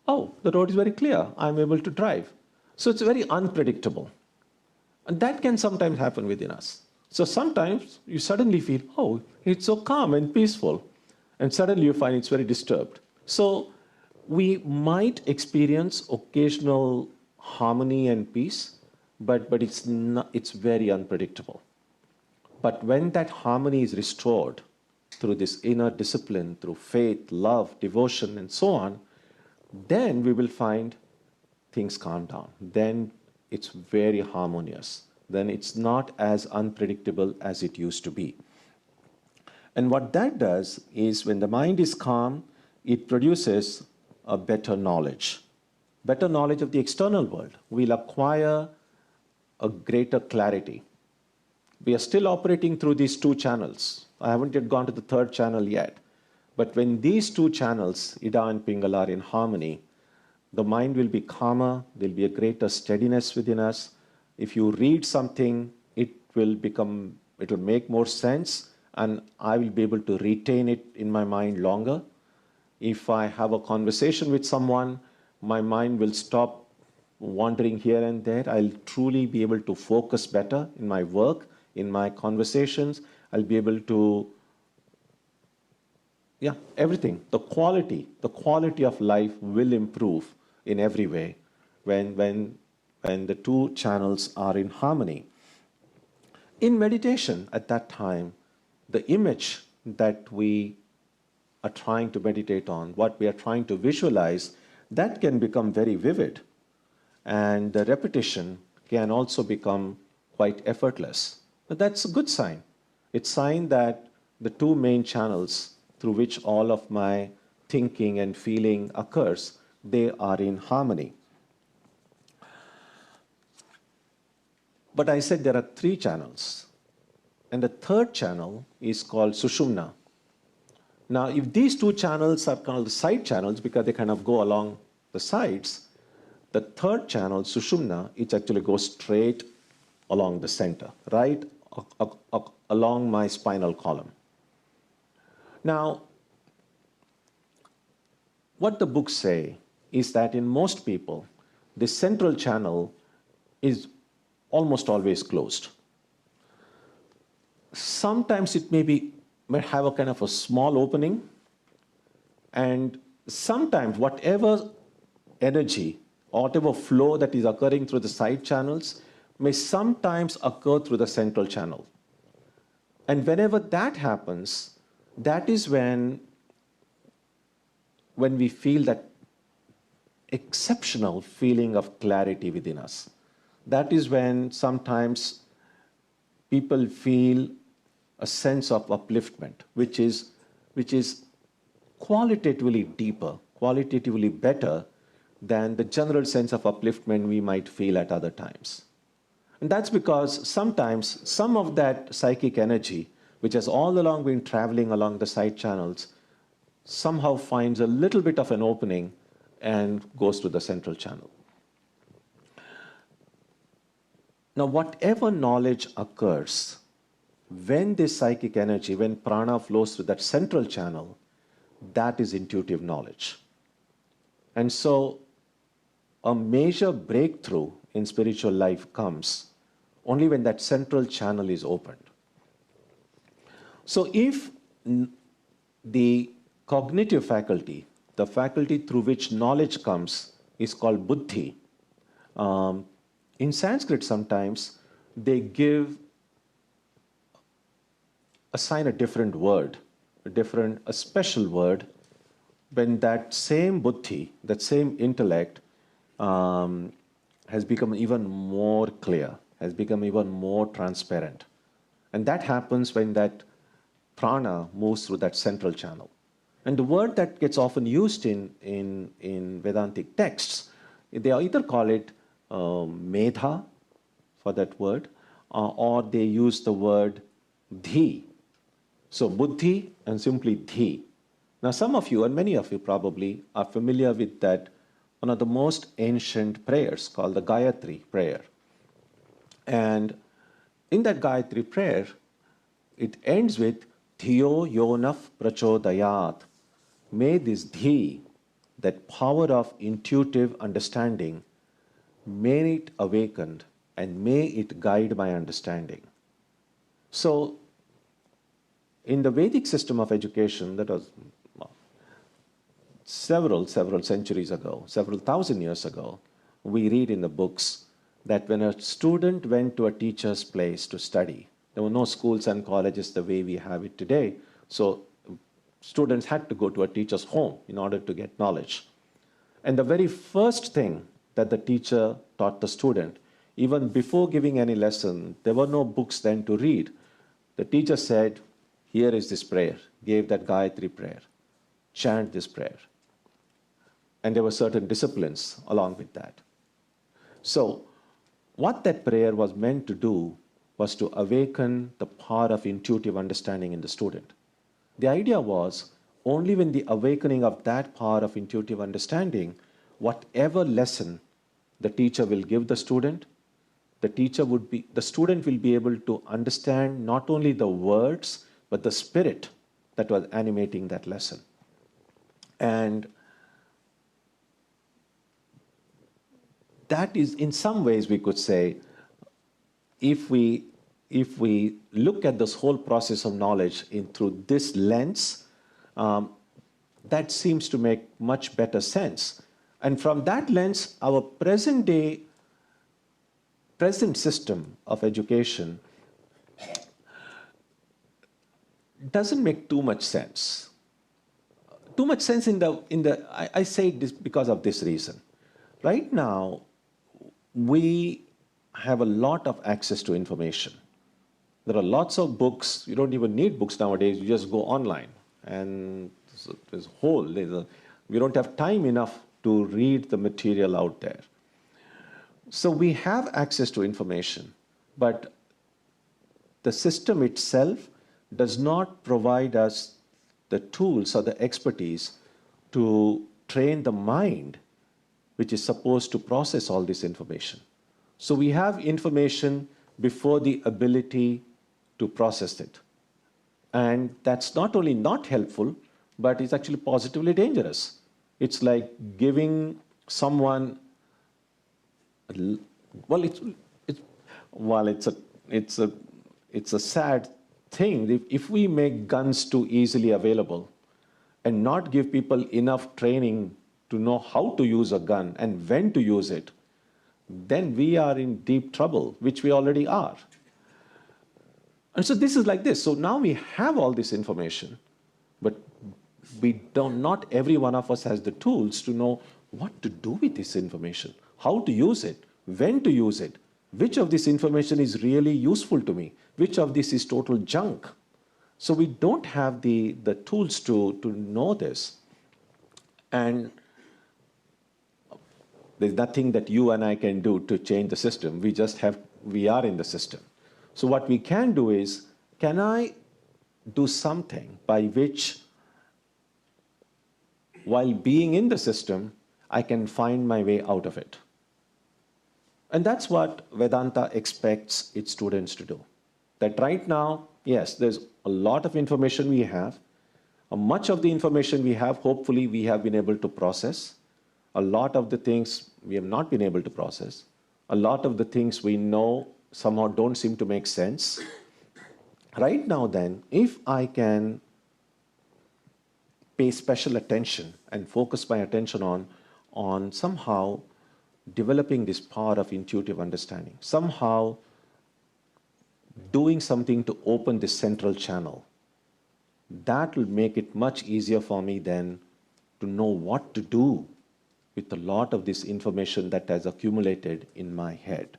oh, the road is very clear, I'm able to drive. So it's very unpredictable. And that can sometimes happen within us. So sometimes you suddenly feel, oh, it's so calm and peaceful. And suddenly you find it's very disturbed. So we might experience occasional harmony and peace, but it's very unpredictable. But when that harmony is restored through this inner discipline, through faith, love, devotion, and so on, then we will find things calm down. Then it's very harmonious. Then it's not as unpredictable as it used to be. And what that does is when the mind is calm, it produces a better knowledge of the external world. We'll acquire a greater clarity. We are still operating through these two channels. I haven't yet gone to the third channel yet. But when these two channels, Ida and Pingala, are in harmony, the mind will be calmer, there'll be a greater steadiness within us. If you read something, it will make more sense, and I will be able to retain it in my mind longer. If I have a conversation with someone, my mind will stop wandering here and there. I'll truly be able to focus better in my work, in my conversations. I'll be able to, everything. The quality of life will improve in every way when when the two channels are in harmony. In meditation at that time, the image that we are trying to meditate on, what we are trying to visualize, that can become very vivid. And the repetition can also become quite effortless. But that's a good sign. It's a sign that the two main channels through which all of my thinking and feeling occurs, they are in harmony. But I said there are three channels. And the third channel is called Sushumna. Now, if these two channels are called side channels because they kind of go along the sides, the third channel, Sushumna, it actually goes straight along the center, right along my spinal column. Now, what the books say is that in most people, the central channel is almost always closed. Sometimes it may have a kind of a small opening, and sometimes whatever energy or whatever flow that is occurring through the side channels may sometimes occur through the central channel. And whenever that happens, that is when we feel that exceptional feeling of clarity within us. That is when sometimes people feel a sense of upliftment, which is qualitatively deeper, qualitatively better than the general sense of upliftment we might feel at other times. And that's because sometimes some of that psychic energy, which has all along been traveling along the side channels, somehow finds a little bit of an opening and goes to the central channel. Now, whatever knowledge occurs, when this psychic energy, when prana flows through that central channel, that is intuitive knowledge. And so a major breakthrough in spiritual life comes only when that central channel is opened. So if the cognitive faculty, the faculty through which knowledge comes, is called buddhi, in Sanskrit sometimes they assign a different word, a special word, when that same buddhi, that same intellect has become even more clear, has become even more transparent. And that happens when that prana moves through that central channel. And the word that gets often used in Vedantic texts, they either call it medha for that word, or they use the word dhi. So buddhi and simply dhi. Now some of you, and many of you probably, are familiar with that, one of the most ancient prayers called the Gayatri prayer. And in that Gayatri prayer, it ends with Dhiyo Yonaf Prachodayat. May this dhi, that power of intuitive understanding, may it awakened and may it guide my understanding. So in the Vedic system of education, that was several centuries ago, several thousand years ago, we read in the books that when a student went to a teacher's place to study, there were no schools and colleges the way we have it today, so students had to go to a teacher's home in order to get knowledge. And the very first thing that the teacher taught the student, even before giving any lesson, there were no books then to read. The teacher said, here is this prayer, gave that Gayatri prayer, chant this prayer. And there were certain disciplines along with that. So what that prayer was meant to do was to awaken the power of intuitive understanding in the student. The idea was only when the awakening of that power of intuitive understanding, whatever lesson the teacher will give the student, the student will be able to understand not only the words, but the spirit that was animating that lesson. And that is, in some ways, we could say, if we look at this whole process of knowledge through this lens, that seems to make much better sense. And from that lens, our present day present system of education doesn't make too much sense. Too much sense I say this because of this reason. Right now, we have a lot of access to information. There are lots of books. You don't even need books nowadays. You just go online. And we don't have time enough to read the material out there. So we have access to information, but the system itself does not provide us the tools or the expertise to train the mind, which is supposed to process all this information. So we have information before the ability to process it. And that's not only not helpful, but it's actually positively dangerous. It's like giving someone, it's a sad thing. If we make guns too easily available and not give people enough training to know how to use a gun and when to use it, then we are in deep trouble, which we already are. And so this is like this. So now we have all this information, but not every one of us has the tools to know what to do with this information, how to use it, when to use it, which of this information is really useful to me, which of this is total junk. So we don't have the tools to know this. And there's nothing that you and I can do to change the system. We are in the system. So what we can do is, can I do something by which, while being in the system, I can find my way out of it? And that's what Vedanta expects its students to do. That right now, yes, there's a lot of information we have. Much of the information we have, hopefully, we have been able to process. A lot of the things we have not been able to process. A lot of the things we know somehow don't seem to make sense. Right now then, if I can pay special attention and focus my attention on somehow developing this power of intuitive understanding, somehow doing something to open this central channel, that will make it much easier for me then to know what to do with a lot of this information that has accumulated in my head.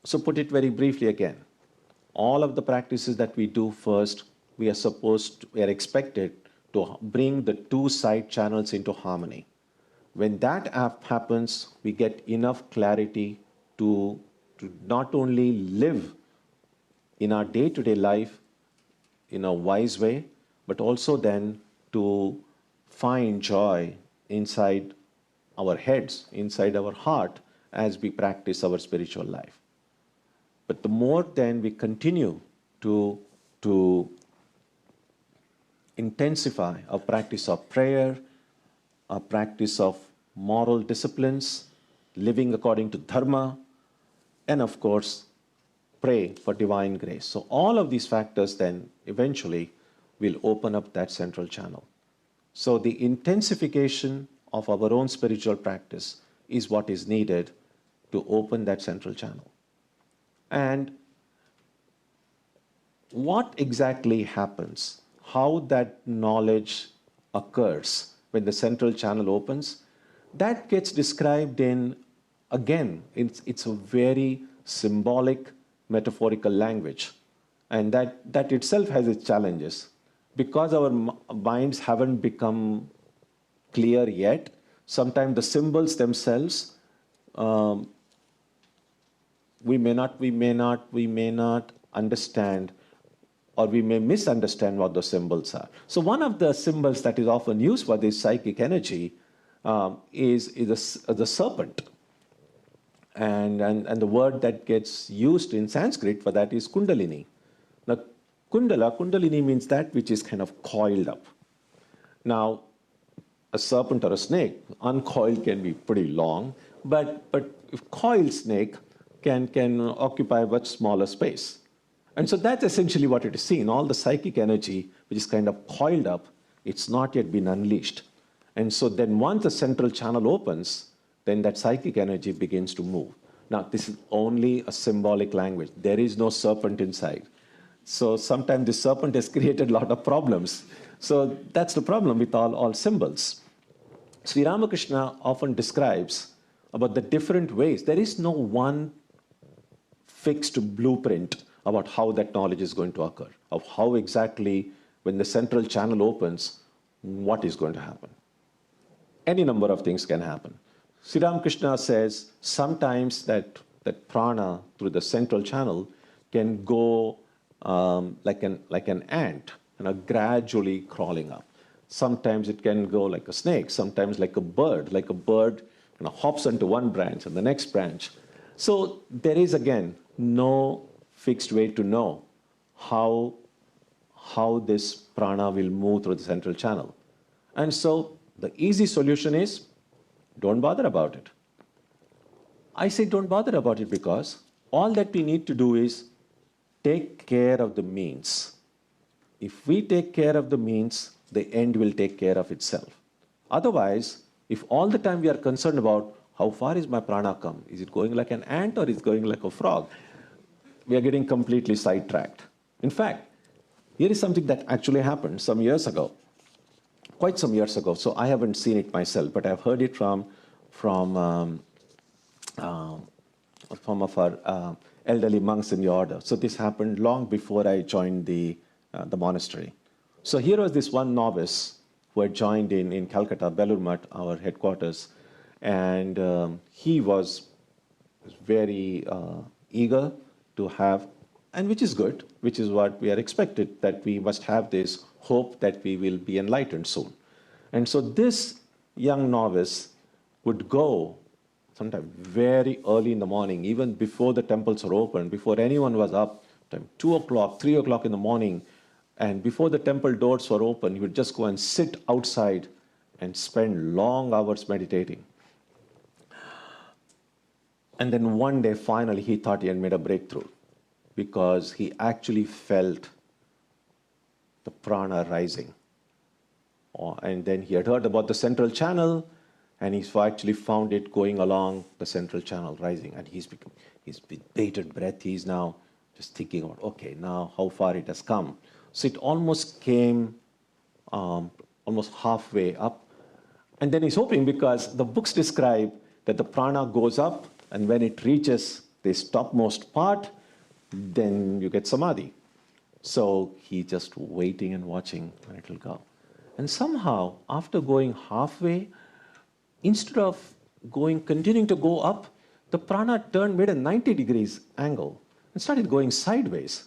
So put it very briefly again, all of the practices that we do first, we are expected to bring the two side channels into harmony. When that happens, we get enough clarity to not only live in our day-to-day life in a wise way, but also then to find joy inside our heads, inside our heart, as we practice our spiritual life. But the more then we continue to intensify our practice of prayer, our practice of moral disciplines, living according to dharma, and of course, pray for divine grace. So all of these factors then eventually will open up that central channel. So the intensification of our own spiritual practice is what is needed to open that central channel. And what exactly happens, how that knowledge occurs when the central channel opens, that gets described in, again, it's a very symbolic, metaphorical language. And that itself has its challenges. Because our minds haven't become clear yet, sometimes the symbols themselves, we may not understand, or we may misunderstand what those symbols are. So one of the symbols that is often used for this psychic energy is the serpent. And the word that gets used in Sanskrit for that is kundalini. Now, kundalini means that which is kind of coiled up. Now, a serpent or a snake, uncoiled can be pretty long, but if coiled snake can occupy a much smaller space. And so that's essentially what it is seen. All the psychic energy, which is kind of coiled up, it's not yet been unleashed. And so then once the central channel opens, then that psychic energy begins to move. Now, this is only a symbolic language. There is no serpent inside. So sometimes the serpent has created a lot of problems. So that's the problem with all symbols. Sri Ramakrishna often describes about the different ways. There is no one fixed blueprint about how that knowledge is going to occur, of how exactly, when the central channel opens, what is going to happen. Any number of things can happen. Sri Ramakrishna says sometimes that prana through the central channel can go like an ant, gradually crawling up. Sometimes it can go like a snake, sometimes like a bird hops onto one branch and the next branch. So there is, again, no fixed way to know how this prana will move through the central channel. And so the easy solution is, don't bother about it. I say don't bother about it because all that we need to do is take care of the means. If we take care of the means, the end will take care of itself. Otherwise, if all the time we are concerned about how far is my prana come, is it going like an ant or is it going like a frog, we are getting completely sidetracked. In fact, here is something that actually happened some years ago, quite some years ago. So I haven't seen it myself, but I've heard it from of our elderly monks in the order. So this happened long before I joined the monastery. So here was this one novice who had joined in Calcutta, Belur Math, our headquarters, and he was very eager to have, and which is good, which is what we are expected, that we must have this hope that we will be enlightened soon. And so this young novice would go sometime very early in the morning, even before the temples were open, before anyone was up, 2 o'clock, 3 o'clock in the morning, and before the temple doors were open, he would just go and sit outside and spend long hours meditating. And then one day, finally, he thought he had made a breakthrough because he actually felt the prana rising. And then he had heard about the central channel, and he actually found it going along the central channel, rising. And he's with bated breath. He's now just thinking about, okay, now how far it has come. So it almost came almost halfway up. And then he's hoping, because the books describe that the prana goes up, and when it reaches this topmost part, then you get samadhi. So he's just waiting and watching when it will go. And somehow, after going halfway, instead of continuing to go up, the prana made a 90 degrees angle and started going sideways.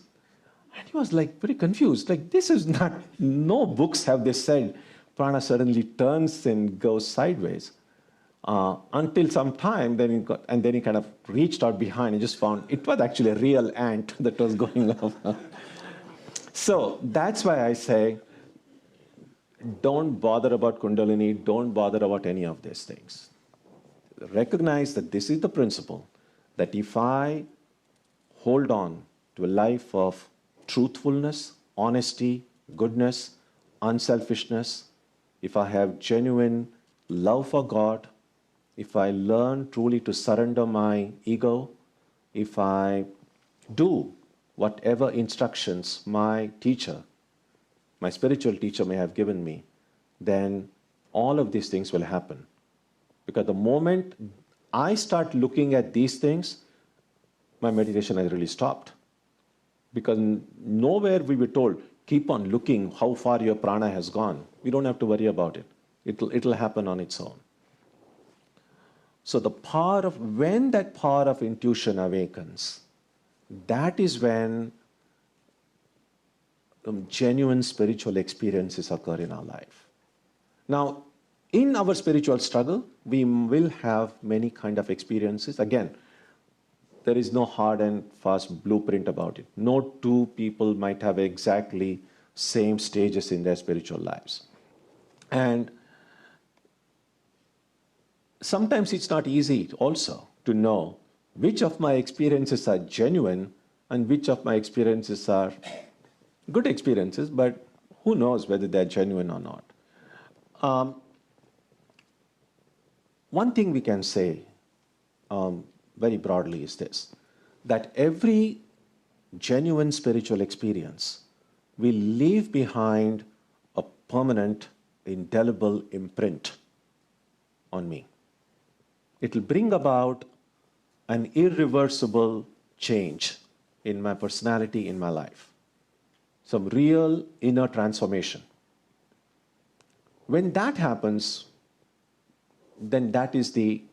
And he was like very confused. Like, this is not, no books have this said prana suddenly turns and goes sideways. Until some time, then he kind of reached out behind and just found it was actually a real ant that was going up. So that's why I say, don't bother about Kundalini, don't bother about any of these things. Recognize that this is the principle, that if I hold on to a life of truthfulness, honesty, goodness, unselfishness, if I have genuine love for God, if I learn truly to surrender my ego, if I do whatever instructions my teacher, my spiritual teacher may have given me, then all of these things will happen. Because the moment I start looking at these things, my meditation has really stopped. Because nowhere we were told, keep on looking how far your prana has gone. We don't have to worry about it. It'll happen on its own. So when that power of intuition awakens, that is when genuine spiritual experiences occur in our life. Now, in our spiritual struggle, we will have many kind of experiences. Again, there is no hard and fast blueprint about it. No two people might have exactly same stages in their spiritual lives. And sometimes it's not easy also to know which of my experiences are genuine and which of my experiences are good experiences, but who knows whether they're genuine or not. one thing we can say very broadly is this, that every genuine spiritual experience will leave behind a permanent, indelible imprint on me. It will bring about an irreversible change in my personality, in my life. Some real inner transformation. When that happens, then that is the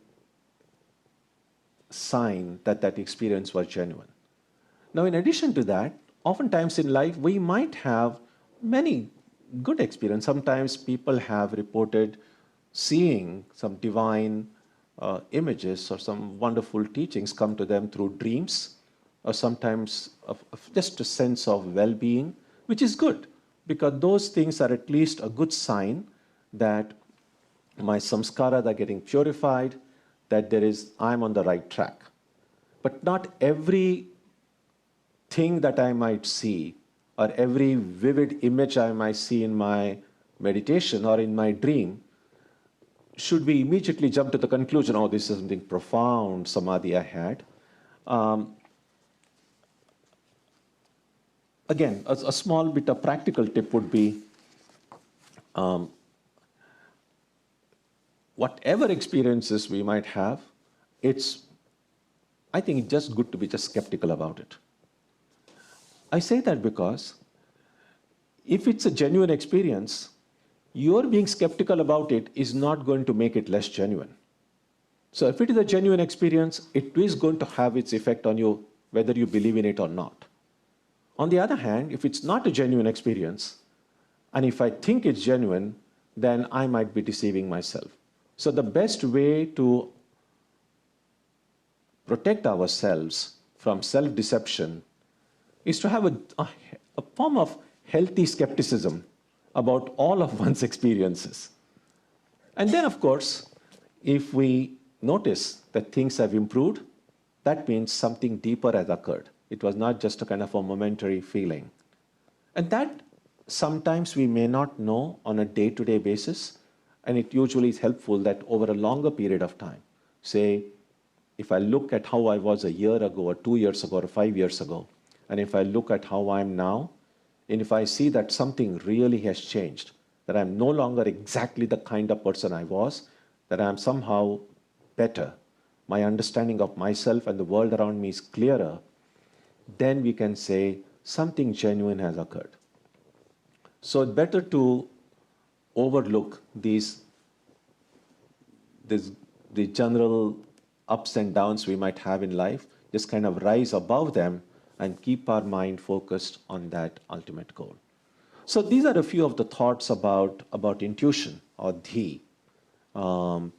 sign that that experience was genuine. Now, in addition to that, oftentimes in life we might have many good experiences. Sometimes people have reported seeing some divine images or some wonderful teachings come to them through dreams, or sometimes of just a sense of well-being, which is good, because those things are at least a good sign that my samskaras are getting purified, that I'm on the right track. But not every thing that I might see, or every vivid image I might see in my meditation or in my dream, should we immediately jump to the conclusion, oh, this is something profound samadhi I had. Again, a small bit of practical tip would be, whatever experiences we might have, I think it's just good to be just skeptical about it. I say that because if it's a genuine experience, your being skeptical about it is not going to make it less genuine. So if it is a genuine experience, it is going to have its effect on you, whether you believe in it or not. On the other hand, if it's not a genuine experience, and if I think it's genuine, then I might be deceiving myself. So the best way to protect ourselves from self-deception is to have a form of healthy skepticism about all of one's experiences. And then, of course, if we notice that things have improved, that means something deeper has occurred. It was not just a kind of a momentary feeling. And that sometimes we may not know on a day-to-day basis, and it usually is helpful that over a longer period of time, say, if I look at how I was a year ago, or 2 years ago, or 5 years ago, and if I look at how I am now, and if I see that something really has changed, that I'm no longer exactly the kind of person I was, that I'm somehow better, my understanding of myself and the world around me is clearer, then we can say something genuine has occurred. So it's better to overlook the general ups and downs we might have in life, just kind of rise above them and keep our mind focused on that ultimate goal. So these are a few of the thoughts about intuition or dhi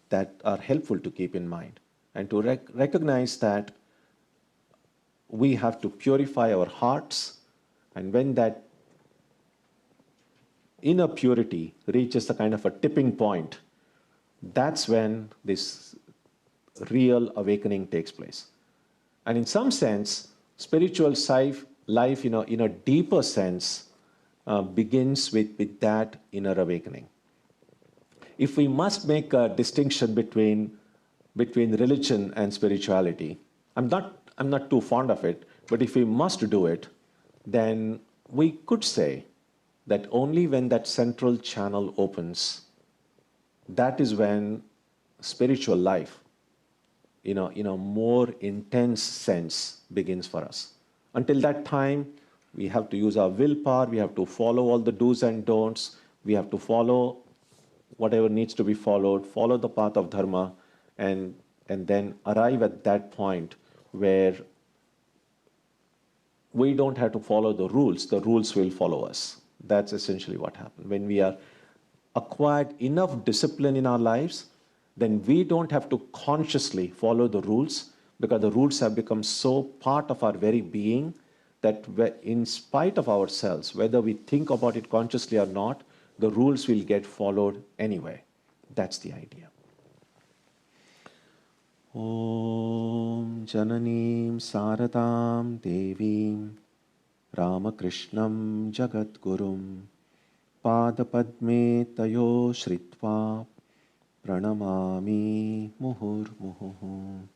that are helpful to keep in mind, and to recognize that we have to purify our hearts, and when that inner purity reaches a kind of a tipping point, that's when this real awakening takes place. And in some sense, spiritual life in a deeper sense begins with that inner awakening. If we must make a distinction between religion and spirituality, I'm not too fond of it, but if we must do it, then we could say that only when that central channel opens, that is when spiritual life, in a more intense sense, begins for us. Until that time, we have to use our willpower, we have to follow all the do's and don'ts, we have to follow whatever needs to be followed, follow the path of dharma, and then arrive at that point where we don't have to follow the rules will follow us. That's essentially what happened. When we are acquired enough discipline in our lives, then we don't have to consciously follow the rules, because the rules have become so part of our very being that in spite of ourselves, whether we think about it consciously or not, the rules will get followed anyway. That's the idea. Om Jananim Saratam Devim Ramakrishnam Jagadgurum Padapadme Tayo Shritva pranamami muhurmuhuhu.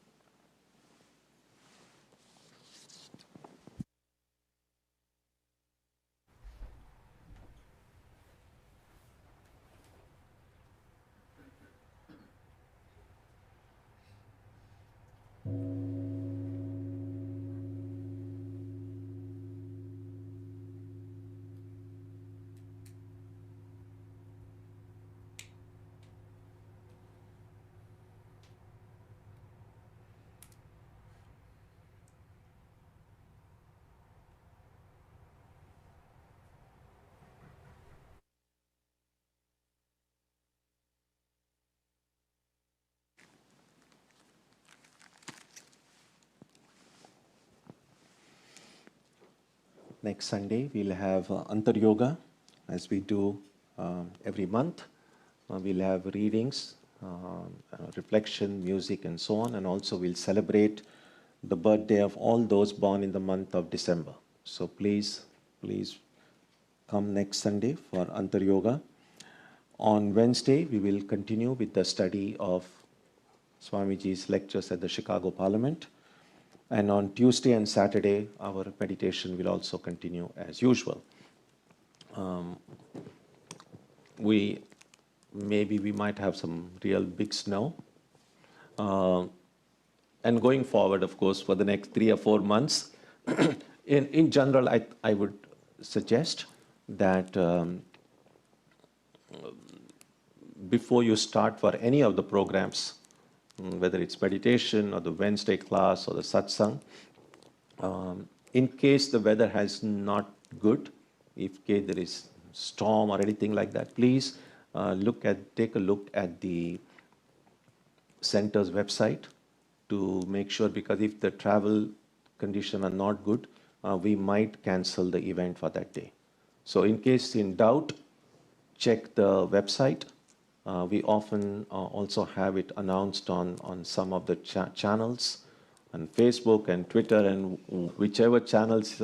Next Sunday, we'll have Antar Yoga, as we do every month. We'll have readings, reflection, music, and so on. And also, we'll celebrate the birthday of all those born in the month of December. So please come next Sunday for Antar Yoga. On Wednesday, we will continue with the study of Swamiji's lectures at the Chicago Parliament. And on Tuesday and Saturday, our meditation will also continue as usual. We might have some real big snow. And going forward, of course, for the next 3 or 4 months, in general, I would suggest that before you start for any of the programs, whether it's meditation or the Wednesday class or the Satsang, in case the weather has not good, if case there is storm or anything like that, please take a look at the center's website to make sure, because if the travel conditions are not good, we might cancel the event for that day. So in case in doubt, check the website. We often also have it announced on some of the channels on Facebook and Twitter, and whichever channels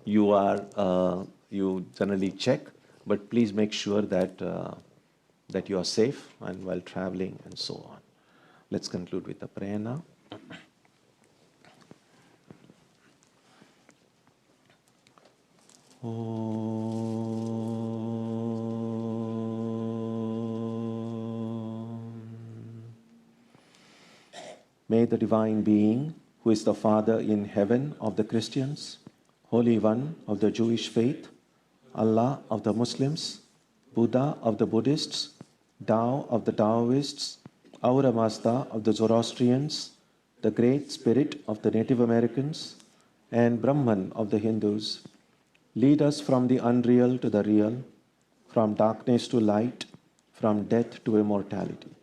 you generally check. But please make sure that that you are safe and while traveling and so on. Let's conclude with the prayer now. May the Divine Being, who is the Father in heaven of the Christians, Holy One of the Jewish faith, Allah of the Muslims, Buddha of the Buddhists, Tao of the Taoists, Ahura Mazda of the Zoroastrians, the Great Spirit of the Native Americans, and Brahman of the Hindus, lead us from the unreal to the real, from darkness to light, from death to immortality.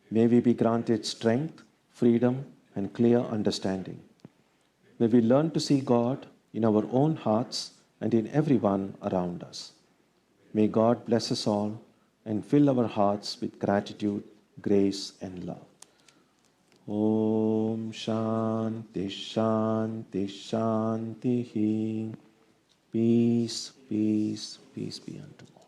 May we be granted strength, freedom, and clear understanding. May we learn to see God in our own hearts and in everyone around us. May God bless us all and fill our hearts with gratitude, grace, and love. Om Shanti Shanti Shanti. Peace, peace, peace be unto all.